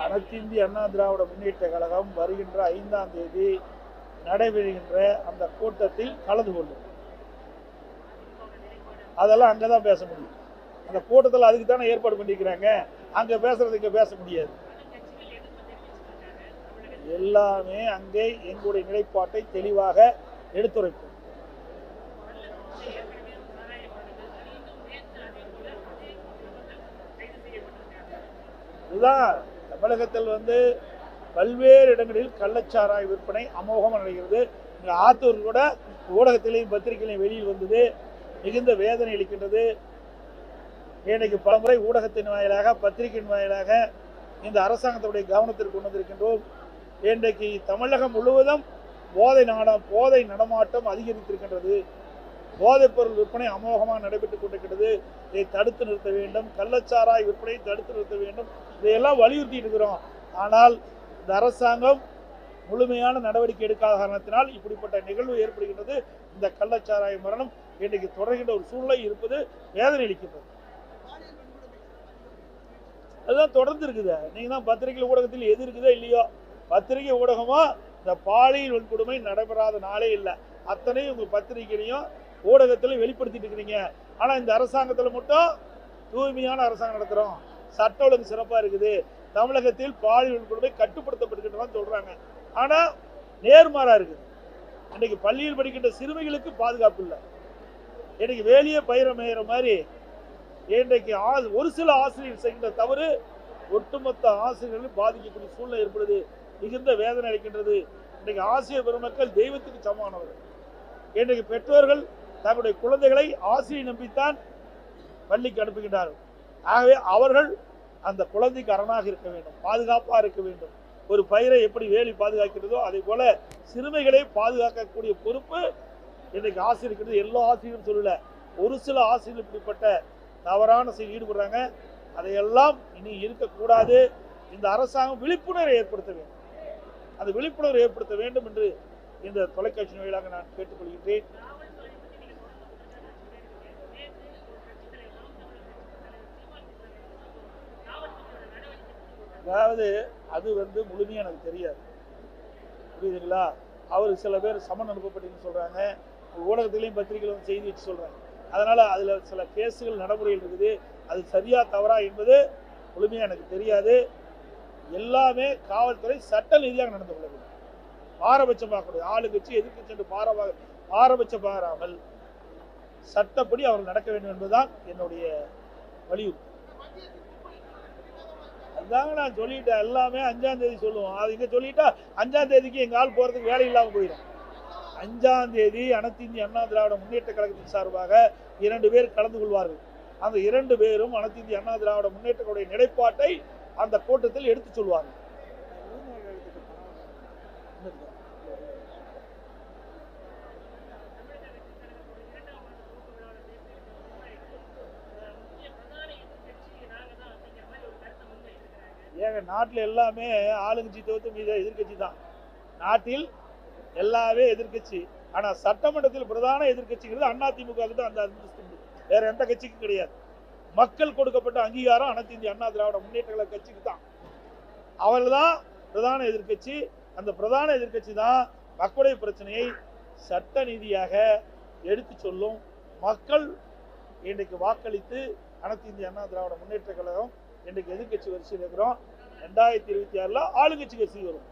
அனைத்து இந்திய அண்ணா திராவிட முன்னேற்ற கழகம் வருகின்ற 5ஆம் தேதி நடைபெறுகின்ற அந்த கூட்டத்தில் கலந்து கொள்ளும். அதெல்லாம் அங்கதான் பேச முடியும். அந்த கூட்டத்தில் அதுக்கு தானே ஏற்பாடு பண்ணிக்கிறாங்க. அங்க பேசுறதுக்கு பேச முடியாது. எல்லாமே அங்கே எங்களுடைய நிலைப்பாட்டை தெளிவாக எடுத்துரைப்போம். இதுதான் தமிழகத்தில் பல்வேறு இடங்களில் கள்ளச்சாராய விற்பனை அமோகமாக நடக்கிறது. இங்கே ஆத்தூர் கூட ஊடகத்திலையும் பத்திரிகையிலையும் வெளியில் வந்தது. மிகுந்த வேதனை அளிக்கின்றது. இன்றைக்கு பலமுறை ஊடகத்தின் வாயிலாக பத்திரிகையின் வாயிலாக இந்த அரசாங்கத்துடைய கவனத்திற்கு கொண்டு வந்திருக்கின்றோம். இன்றைக்கு தமிழகம் முழுவதும் போதை நடமாட்டம் அதிகரித்திருக்கின்றது. போதைப் பொருள் விற்பனை அமோகமாக நடைபெற்றுக் கொண்டிருக்கிறது. இதை தடுத்து நிறுத்த வேண்டும். கள்ளச்சாராய விற்பனையை தடுத்து நிறுத்த வேண்டும். இதையெல்லாம் வலியுறுத்தி இருக்கிறோம். ஆனால் இந்த அரசாங்கம் முழுமையான நடவடிக்கை எடுக்காத காரணத்தினால் இப்படிப்பட்ட நிகழ்வு ஏற்படுகின்றது. இந்த கள்ளச்சாராய மரணம் இன்றைக்கு தொடர்கின்ற ஒரு சூழ்நிலை இருப்பது வேதனை அளிக்கின்றது. அதுதான் தொடர்ந்து இருக்குது. நீங்க தான் பத்திரிகை ஊடகத்தில் எது இருக்குதோ இல்லையோ, பத்திரிகை ஊடகமோ இந்த பாலியல் வன்கொடுமை நடைபெறாத நாளே இல்லை. அத்தனையும் உங்க பத்திரிகையிலையும் ஊடகத்திலையும் வெளிப்படுத்திட்டு இருக்கிறீங்க. ஆனா இந்த அரசாங்கத்தில் மட்டும் தூய்மையான அரசாங்கம் நடத்துறோம், சட்ட ஒழுங்கு சிறப்பா இருக்குது, தமிழகத்தில் பாலியல் வன்கொடுமை கட்டுப்படுத்தப்பட்டுக்கிட்டு சொல்றாங்க. ஆனா நேர்மாறா இருக்குது. இன்னைக்கு பள்ளியில் படிக்கின்ற சிறுமிகளுக்கு பாதுகாப்பு இல்லை. இன்னைக்கு வேலியே பயிர மேயிற மாதிரி இன்றைக்கு ஒரு சில ஆசிரியர் செய்கின்ற தவறு ஒட்டுமொத்த ஆசிரியர்கள் பாதிக்கக்கூடிய சூழ்நிலை ஏற்படுது. மிகுந்த வேதனை அளிக்கின்றது. இன்றைக்கு ஆசிரியர் பெருமக்கள் தெய்வத்துக்கு சமமானவர்கள். இன்றைக்கு பெற்றோர்கள் தங்களுடைய குழந்தைகளை ஆசிரியர் நம்பித்தான் பள்ளிக்கு அனுப்புகின்றார்கள். ஆகவே அவர்கள் அந்த குழந்தைக்கு அரணாக இருக்க வேண்டும், பாதுகாப்பாக இருக்க வேண்டும். ஒரு பயிரை எப்படி வேலி பாதுகாக்கிறதோ அதே போல சிறுமைகளை பாதுகாக்கக்கூடிய பொறுப்பு இன்றைக்கு ஆசிரியர். எல்லா ஆசிரியரும் சொல்லல, ஒரு சில ஆசிரியர்கள் இப்படிப்பட்ட தவறான செய்தி ஈடுபடுறாங்க. அதையெல்லாம் இனி இருக்கக்கூடாது. இந்த அரசாங்கம் விழிப்புணர்வை ஏற்படுத்த வேண்டும். அந்த விழிப்புணர்வை ஏற்படுத்த வேண்டும் என்று இந்த தொலைக்காட்சி வாயிலாக நான் கேட்டுக்கொள்கின்றேன். அதாவது அது முழுமையாக எனக்கு தெரியாது, புரியுதுங்களா? அவர் சில பேர் சமன் அனுப்பப்பட்டீங்கன்னு சொல்றாங்க, ஊடகத்திலையும் பத்திரிகையிலும் செய்தி வச்சு சொல்றாங்க. அதனால அதுல சில கேஸுகள் நடைமுறையில் இருக்குது. அது சரியா தவறா என்பது முழுமையாக எனக்கு தெரியாது. எல்லாமே காவல்துறை சட்ட ரீதியாக நடந்து கொள்ள வேண்டும். பாரபட்சம் பார்க்கக்கூடிய ஆளுங்கட்சி எதிர்க்கட்சி என்று பாரபட்சம் பாராமல் சட்டப்படி அவர்கள் நடக்க வேண்டும் என்பதுதான் என்னுடைய வலியுறுத்தல். அதுதாங்க நான் சொல்லிட்டேன். எல்லாமே 5ஆம் தேதி சொல்லுவோம். அது இங்க சொல்லிட்டா 5ஆம் தேதிக்கு எங்க ஆள் போறதுக்கு வேலை இல்லாமல் போயிடும். 5ஆம் தேதி அனைத்து இந்திய அண்ணா திராவிட முன்னேற்ற கழகத்தின் சார்பாக 2 பேர் கலந்து கொள்வார்கள். அந்த 2 பேரும் அனைத்து இந்திய அண்ணா திராவிட முன்னேற்ற நிலைப்பாட்டை அந்த கூட்டத்தில் எடுத்து சொல்வார்கள். ஏங்க நாட்டில் எல்லாமே ஆளுங்கட்சி தவிர்த்து மீது எதிர்கட்சி தான். நாட்டில் எல்லாமே எதிர்கட்சி. ஆனா சட்டமன்றத்தில் பிரதான எதிர்கட்சிங்கிறது அதிமுக தான். அந்த வேற எந்த கட்சிக்கும் கிடையாது. மக்கள் கொடுக்கப்பட்ட அங்கீகாரம் அனைத்து இந்திய அண்ணா திராவிட முன்னேற்ற கழக கட்சிக்கு தான். அவர்கள் தான் பிரதான எதிர்கட்சி. அந்த பிரதான எதிர்கட்சி தான் மக்களுடைய பிரச்சனையை சட்ட நீதியாக எடுத்து சொல்லும். மக்கள் இன்றைக்கு வாக்களித்து அனைத்து இந்திய அண்ணா திராவிட முன்னேற்ற கழகம் இன்றைக்கு எதிர்கட்சி வரிசையில் இருக்கிறோம். 2026 ஆளுங்கட்சி கட்சி வரும்.